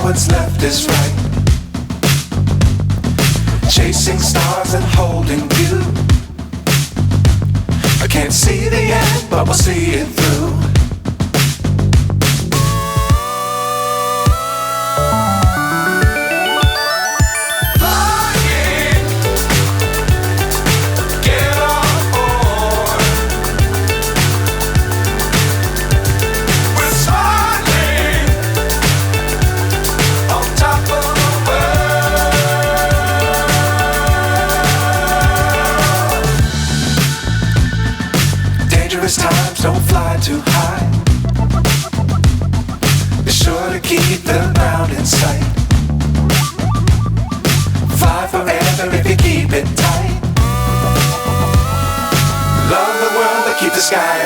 what's left is right. Chasing stars and holding you. I can't see the end, but we'll see it through. Times don't fly too high. Be sure to keep the ground in sight. Fly forever if you keep it tight. Love the world but keep the sky